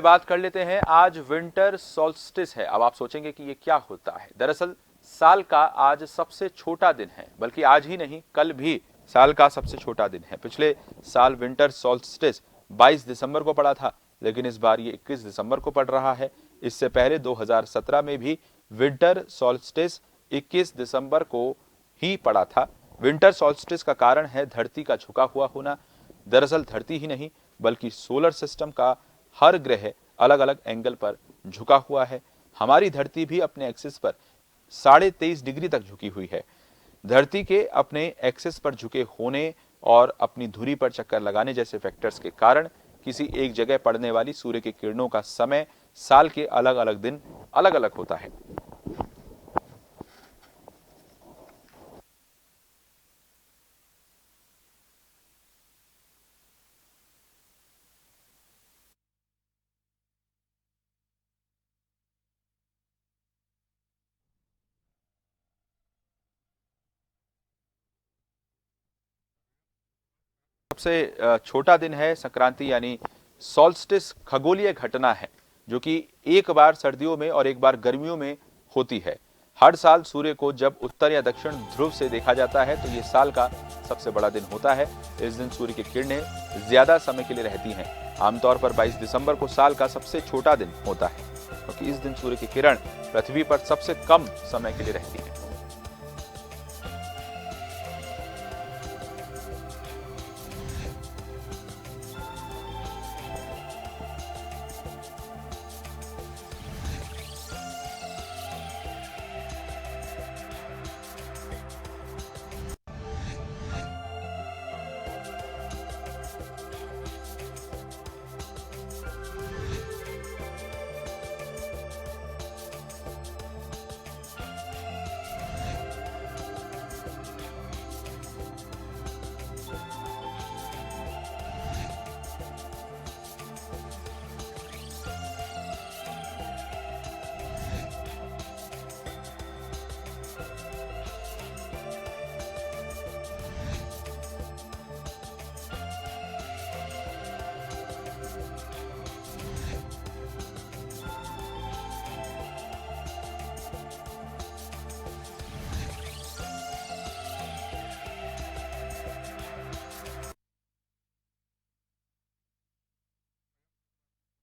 बात कर लेते हैं। आज विंटर सोल्स्टिस है। अब आप सोचेंगे कि ये क्या होता है। दरअसल साल का आज सबसे छोटा दिन है, बल्कि आज ही नहीं कल भी साल का सबसे छोटा दिन है। पिछले साल विंटर सोल्स्टिस 22 दिसंबर को पड़ा था, लेकिन इस बार ये 21 दिसंबर को पड़ रहा है। इससे पहले 2017 में भी विंटर सोल्स्टिस 21 दिसंबर को ही पड़ा था। विंटर सोल्स्टिस का कारण है धरती का झुका हुआ होना। दरअसल धरती ही नहीं बल्कि सोलर सिस्टम का हर ग्रह अलग अलग एंगल पर झुका हुआ है। हमारी धरती भी अपने एक्सिस पर 23.5 डिग्री तक झुकी हुई है। धरती के अपने एक्सिस पर झुके होने और अपनी धुरी पर चक्कर लगाने जैसे फैक्टर्स के कारण किसी एक जगह पड़ने वाली सूर्य की किरणों का समय साल के अलग अलग दिन अलग अलग होता है। सबसे छोटा दिन है संक्रांति यानी सॉल्स्टिस। खगोलीय घटना है जो कि एक बार सर्दियों में और एक बार गर्मियों में होती है। हर साल सूर्य को जब उत्तर या दक्षिण ध्रुव से देखा जाता है तो ये साल का सबसे बड़ा दिन होता है। इस दिन सूर्य की किरणें ज्यादा समय के लिए रहती हैं। आमतौर पर 22 दिसंबर को साल का सबसे छोटा दिन होता है, क्योंकि इस दिन सूर्य की किरण पृथ्वी पर सबसे कम समय के लिए रहती है।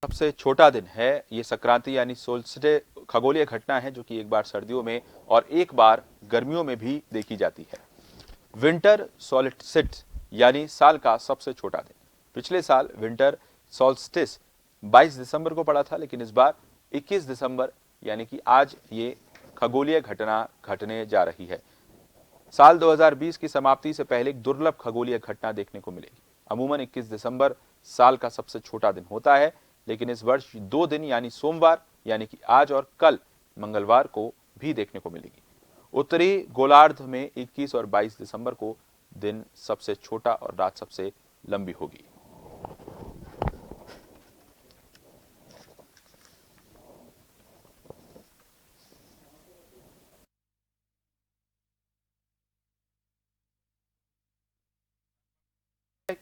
सबसे छोटा दिन है ये संक्रांति यानी सोल्स्टिस। खगोलीय घटना है जो कि एक बार सर्दियों में और एक बार गर्मियों में भी देखी जाती है। विंटर सोल्स्टिस यानी साल का सबसे छोटा दिन। पिछले साल विंटर सोल्स्टिस 22 दिसंबर को पड़ा था, लेकिन इस बार 21 दिसंबर यानी कि आज ये खगोलीय घटना घटने जा रही है। साल 2020 की समाप्ति से पहले एक दुर्लभ खगोलीय घटना देखने को मिलेगी। अमूमन 21 दिसंबर साल का सबसे छोटा दिन होता है, लेकिन इस वर्ष 2 दिन यानी सोमवार यानी कि आज और कल मंगलवार को भी देखने को मिलेगी। उत्तरी गोलार्ध में 21 और 22 दिसंबर को दिन सबसे छोटा और रात सबसे लंबी होगी।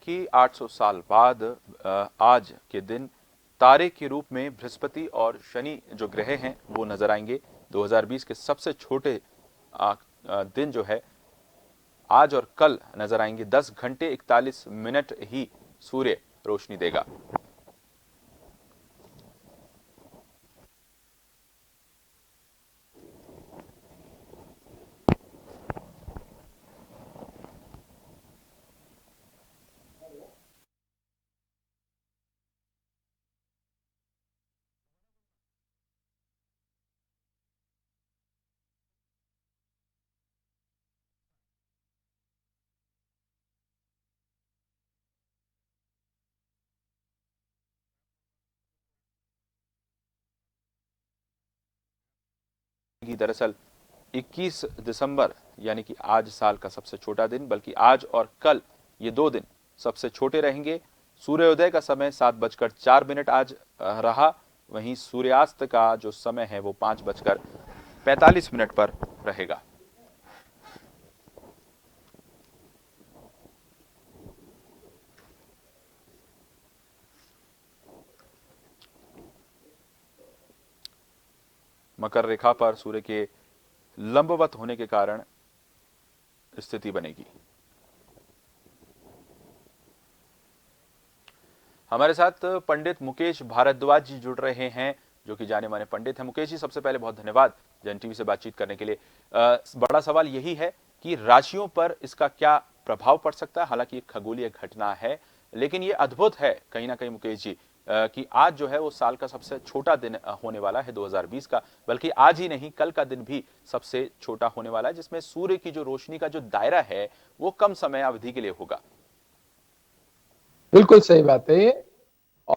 कि 800 साल बाद आज के दिन तारे के रूप में बृहस्पति और शनि जो ग्रह हैं वो नजर आएंगे। 2020 के सबसे छोटे दिन जो है आज और कल नजर आएंगे। 10 घंटे 41 मिनट ही सूर्य रोशनी देगा। दरअसल 21 दिसंबर यानी कि आज साल का सबसे छोटा दिन, बल्कि आज और कल ये 2 दिन सबसे छोटे रहेंगे। सूर्योदय का समय 7:04 आज रहा। वहीं सूर्यास्त का जो समय है वो 5:45 पर रहेगा। मकर रेखा पर सूर्य के लंबवत होने के कारण स्थिति बनेगी। हमारे साथ पंडित मुकेश भारद्वाज जी जुड़ रहे हैं, जो कि जाने माने पंडित हैं। मुकेश जी, सबसे पहले बहुत धन्यवाद जन टीवी से बातचीत करने के लिए। बड़ा सवाल यही है कि राशियों पर इसका क्या प्रभाव पड़ सकता है। हालांकि एक खगोलीय घटना है, लेकिन ये अद्भुत है कहीं ना कहीं मुकेश जी कि आज जो है वो साल का सबसे छोटा दिन होने वाला है 2020 का। बल्कि आज ही नहीं, कल का दिन भी सबसे छोटा होने वाला है, जिसमें सूर्य की जो रोशनी का जो दायरा है वो कम समय अवधि के लिए होगा। बिल्कुल सही बात है ये।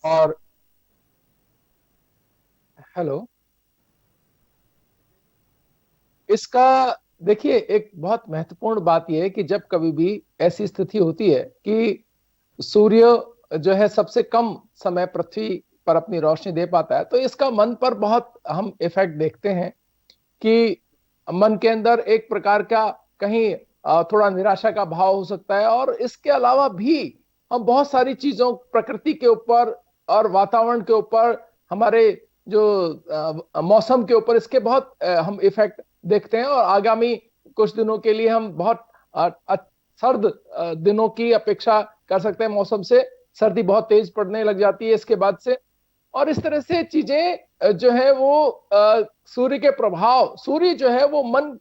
और हेलो, इसका देखिए, एक बहुत महत्वपूर्ण बात यह है कि जब कभी भी ऐसी स्थिति होती है कि सूर्य जो है सबसे कम समय पृथ्वी पर अपनी रोशनी दे पाता है, तो इसका मन पर बहुत हम इफेक्ट देखते हैं कि मन के अंदर एक प्रकार का कहीं थोड़ा निराशा का भाव हो सकता है। और इसके अलावा भी हम बहुत सारी चीजों, प्रकृति के ऊपर और वातावरण के ऊपर, हमारे जो मौसम के ऊपर, इसके बहुत हम इफेक्ट देखते हैं। और आगामी कुछ दिनों के लिए हम बहुत सर्द दिनों की अपेक्षा कर सकते हैं। मौसम से सर्दी बहुत तेज पड़ने लग जाती है इसके बाद से। और इस तरह से चीजें जो है वो सूर्य के प्रभाव, सूर्य जो है वो मन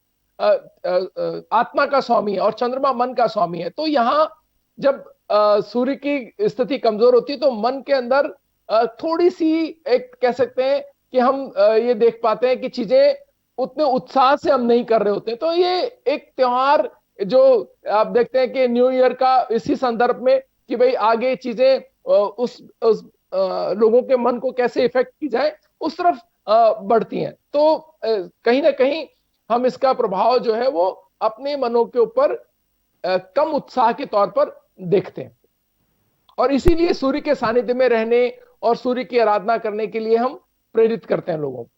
आत्मा का स्वामी है और चंद्रमा मन का स्वामी है। तो यहाँ जब सूर्य की स्थिति कमजोर होती है तो मन के अंदर थोड़ी सी, एक कह सकते हैं कि हम ये देख पाते हैं कि चीजें उतने उत्साह से हम नहीं कर रहे होते। तो ये एक त्योहार जो आप देखते हैं कि न्यू ईयर का इसी संदर्भ में कि भाई आगे चीजें उस लोगों के मन को कैसे इफेक्ट की जाए, उस तरफ बढ़ती हैं। तो कहीं ना कहीं हम इसका प्रभाव जो है वो अपने मनों के ऊपर कम उत्साह के तौर पर देखते हैं। और इसीलिए सूर्य के सानिध्य में रहने और सूर्य की आराधना करने के लिए हम प्रेरित करते हैं लोगों को।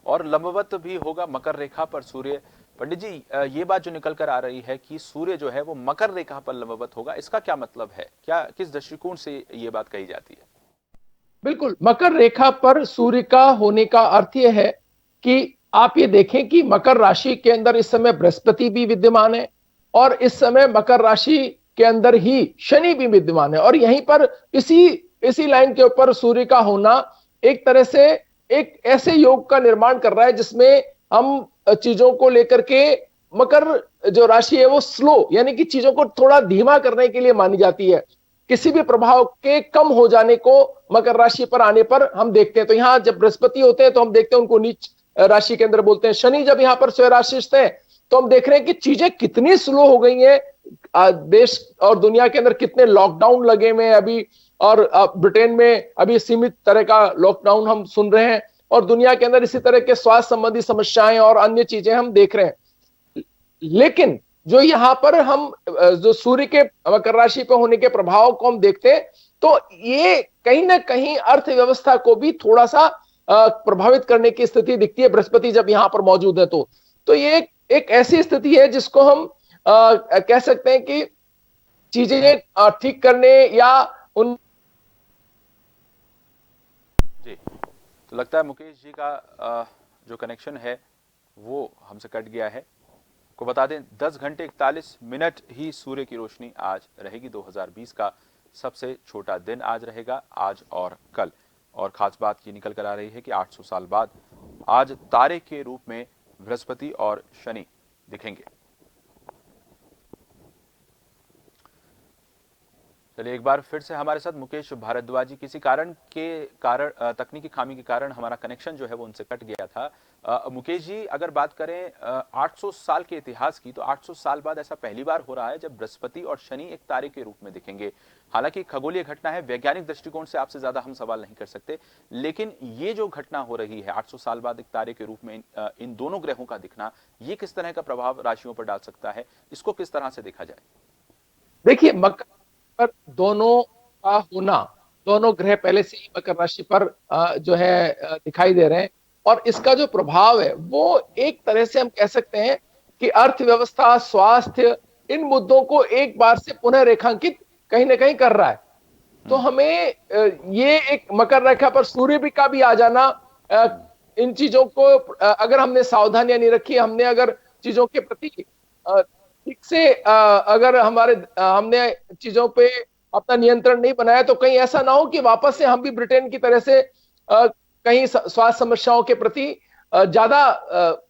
और लंबवत भी होगा मकर रेखा पर सूर्य। पंडित जी, ये बात जो निकल कर आ रही है कि सूर्य जो है वो मकर रेखा पर लंबवत होगा, इसका क्या मतलब है? क्या किस दृष्टिकोण से ये बात कही जाती है? बिल्कुल, मकर रेखा पर सूर्य का होने का अर्थ यह है कि आप ये देखें कि मकर राशि के अंदर इस समय बृहस्पति भी विद्यमान है और इस समय मकर राशि के अंदर ही शनि भी विद्यमान है। और यहीं पर इसी इसी लाइन के ऊपर सूर्य का होना एक तरह से एक ऐसे योग का निर्माण कर रहा है जिसमें हम चीजों को लेकर के, मकर जो राशि है वो स्लो, यानी कि चीजों को थोड़ा धीमा करने के लिए मानी जाती है। किसी भी प्रभाव के कम हो जाने को मकर राशि पर आने पर हम देखते हैं। तो यहां जब बृहस्पति होते हैं तो हम देखते हैं उनको नीच राशि के अंदर बोलते हैं। शनि जब यहां पर स्वराशिस्थ है तो हम देख रहे हैं कि चीजें कितनी स्लो हो गई हैं। देश और दुनिया के अंदर कितने लॉकडाउन लगे हुए हैं अभी, और ब्रिटेन में अभी सीमित तरह का लॉकडाउन हम सुन रहे हैं, और दुनिया के अंदर इसी तरह के स्वास्थ्य संबंधी समस्याएं और अन्य चीजें हम देख रहे हैं। लेकिन जो यहां पर हम जो सूर्य के मकर राशि पर होने के प्रभाव को हम देखते हैं, तो ये कहीं ना कहीं अर्थव्यवस्था को भी थोड़ा सा प्रभावित करने की स्थिति दिखती है, बृहस्पति जब यहां पर मौजूद है। तो ये एक ऐसी स्थिति है जिसको हम कह सकते हैं कि चीजें ठीक करने या उन जी, तो लगता है मुकेश जी का जो कनेक्शन है वो हमसे कट गया है। को बता दें 10 घंटे 41 मिनट ही सूर्य की रोशनी आज रहेगी। 2020 का सबसे छोटा दिन आज रहेगा, आज और कल। और खास बात ये निकल कर आ रही है कि 800 साल बाद आज तारे के रूप में बृहस्पति और शनि दिखेंगे। चलिए, एक बार फिर से हमारे साथ मुकेश भारद्वाज जी। किसी कारण तकनीकी खामी के कारण हमारा कनेक्शन जो है वो उनसे कट गया था। मुकेश जी, अगर बात करें 800 साल के इतिहास की, तो 800 साल बाद ऐसा पहली बार हो रहा है जब बृहस्पति और शनि एक तारे के रूप में दिखेंगे। हालांकि खगोलीय घटना है, वैज्ञानिक दृष्टिकोण से आपसे ज्यादा हम सवाल नहीं कर सकते, लेकिन ये जो घटना हो रही है 800 साल बाद एक तारे के रूप में इन दोनों ग्रहों का दिखना, ये किस तरह का प्रभाव राशियों पर डाल सकता है? इसको किस तरह से देखा जाए? देखिए, मकर पर दोनों का होना, दोनों ग्रह पहले से ही मकर राशि पर जो है दिखाई दे रहे हैं। और इसका जो प्रभाव है वो एक तरह से हम कह सकते हैं कि अर्थव्यवस्था, स्वास्थ्य, इन मुद्दों को एक बार से पुनः रेखांकित कहीं ना कहीं कर रहा है। तो हमें ये एक मकर रेखा पर सूर्य भी का भी आ जाना इन चीजों को अगर हमने सावधानियां नहीं रखी, हमने अगर चीजों के प्रति ठीक से अगर हमने चीजों पे अपना नियंत्रण नहीं बनाया, तो कहीं ऐसा ना हो कि वापस से हम भी ब्रिटेन की तरह से कहीं स्वास्थ्य समस्याओं के प्रति ज्यादा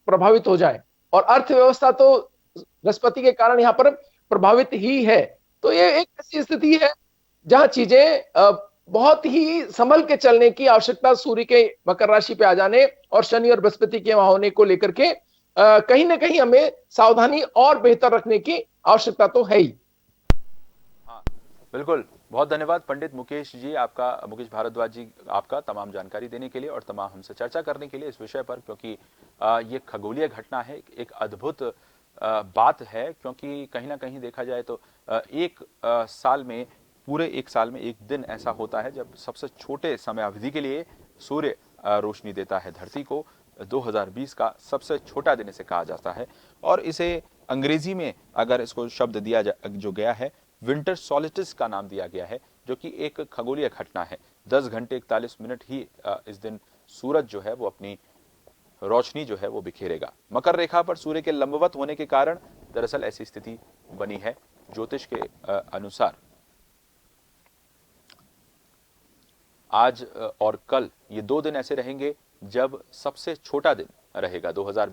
प्रभावित हो जाए। और अर्थव्यवस्था तो बृहस्पति के कारण यहाँ पर प्रभावित ही है। तो ये एक ऐसी स्थिति है जहां चीजें बहुत ही संभल के चलने की आवश्यकता, सूर्य के मकर राशि पे आ जाने और शनि और बृहस्पति के वहां होने को लेकर के कहीं ना कहीं हमें सावधानी और बेहतर रखने की आवश्यकता तो है ही। हाँ, बिल्कुल। बहुत धन्यवाद पंडित मुकेश जी, आपका, मुकेश भारद्वाज जी, आपका तमाम जानकारी देने के लिए और तमाम हमसे चर्चा करने के लिए इस विषय पर, क्योंकि ये खगोलीय घटना है, एक अद्भुत बात है, क्योंकि कहीं ना कहीं देखा जाए तो एक साल में, पूरे एक साल में एक दिन ऐसा होता है जब सबसे छोटे समय अवधि के लिए सूर्य रोशनी देता है धरती को। 2020 का सबसे छोटा दिन इसे कहा जाता है और इसे अंग्रेजी में अगर इसको शब्द दिया जो गया है, विंटर सॉलिस्टिस का नाम दिया गया है, जो कि एक खगोलीय घटना है। 10 घंटे 41 मिनट ही इस दिन सूरज जो है वो अपनी रोशनी जो है वो बिखेरेगा। मकर रेखा पर सूर्य के लंबवत होने के कारण दरअसल ऐसी स्थिति बनी है ज्योतिष के अनुसार। आज और कल ये 2 दिन ऐसे रहेंगे जब सबसे छोटा दिन रहेगा। 2020